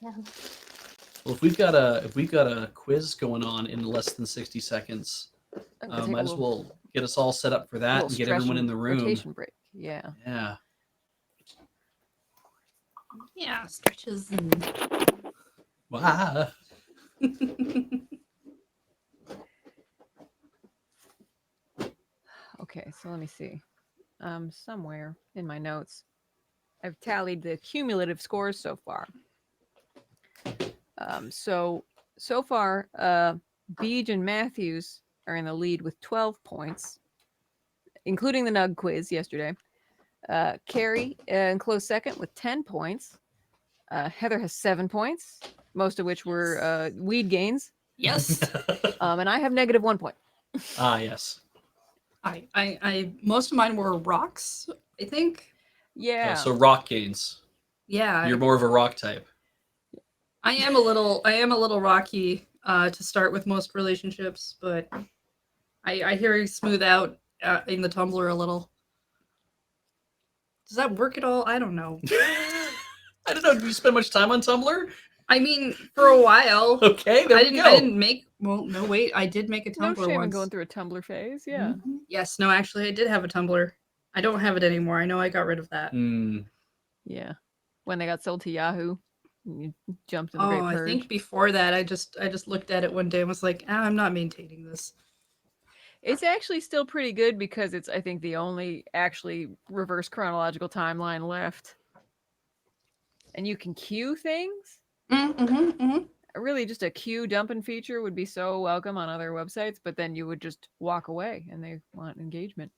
Yeah. Well, if we've got a quiz going on in less than 60 seconds, I'm gonna take might a as little, well get us all set up for that and get stretch everyone and in the room. rotation break. Yeah. Yeah. Yeah, stretches and. Wow. Okay, so let me see. Somewhere in my notes, I've tallied the cumulative scores so far. So far, Beej and Matthews are in the lead with 12 points, including the Nug quiz yesterday. Carrie in close second with 10 points. Heather has 7 points, most of which were weed gains. Yes. And I have negative 1 point. Yes. I most of mine were rocks, I think. Yeah. So rock gains. Yeah. You're more of a rock type. I am a little rocky to start with most relationships, but I hear you smooth out in the Tumblr a little. Does that work at all? I don't know. I don't know. Do you spend much time on Tumblr? I mean, for a while. Okay, there we go. I didn't make. Well, no, wait. I did make a No Tumblr shame in once. going through a Tumblr phase. Yeah. Mm-hmm. Yes. No. Actually, I did have a Tumblr. I don't have it anymore. I know I got rid of that. Yeah. When they got sold to Yahoo, you jumped in the Oh, Great I Purge. think before that, I just looked at it one day and was like, I'm not maintaining this. It's actually still pretty good because it's, I think, the only actually reverse chronological timeline left. And you can queue things. Really, just a queue dumping feature would be so welcome on other websites, but then you would just walk away and they want engagement.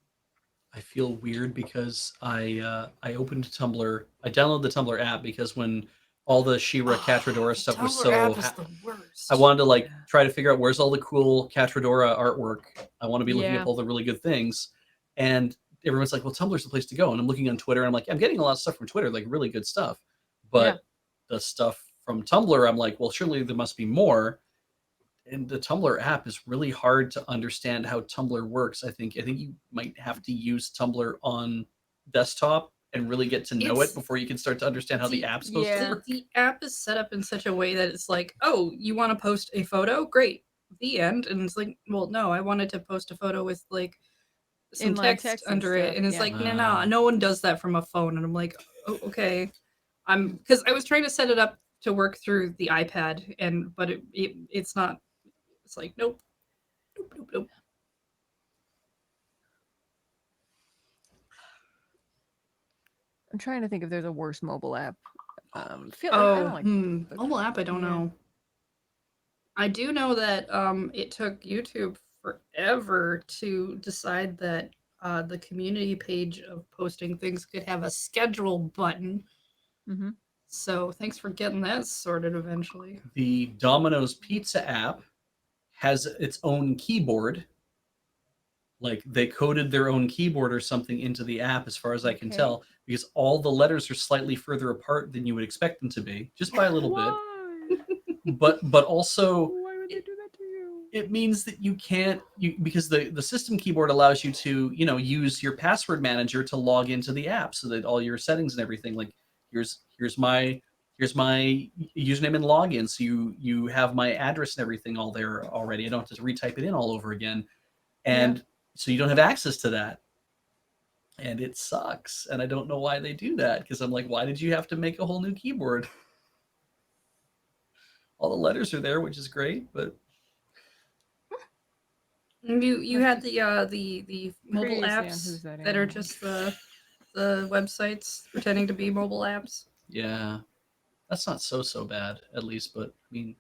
I feel weird because I opened Tumblr. I downloaded the Tumblr app because when all the She-Ra Catradora stuff was so app is the worst. I wanted to like try to figure out where's all the cool Catradora artwork. I want to be looking Yeah. up all the really good things. And everyone's like, well, Tumblr's the place to go. And I'm looking on Twitter and I'm like, I'm getting a lot of stuff from Twitter, like really good stuff. But the stuff from Tumblr, I'm like, well, surely there must be more. And the Tumblr app is really hard to understand how Tumblr works. I think you might have to use Tumblr on desktop and really get to know it before you can start to understand how the app's supposed to work. The app is set up in such a way that it's like, oh, you want to post a photo? Great. The end. And it's like, well, no, I wanted to post a photo with like some Inline text under it. And it's like, no one does that from a phone. And I'm like, oh, okay. Because I was trying to set it up to work through the iPad, but it's not. It's like, nope. I'm trying to think if there's a worse mobile app. Mobile app, I don't know. I do know that it took YouTube forever to decide that the community page of posting things could have a schedule button. Mm-hmm. So thanks for getting that sorted eventually. The Domino's Pizza app has its own keyboard. Like they coded their own keyboard or something into the app, as far as I can tell, because all the letters are slightly further apart than you would expect them to be, just by a little bit. But also, why would they do that to you? It means that you can't because the system keyboard allows you to use your password manager to log into the app, so that all your settings and everything, like here's my username and login, so you have my address and everything all there already. I don't have to retype it in all over again, and so you don't have access to that, and it sucks. And I don't know why they do that, because I'm like, why did you have to make a whole new keyboard? All the letters are there, which is great, but you had the mobile apps that are just the websites pretending to be mobile apps. Yeah, that's not so bad, at least. But I mean,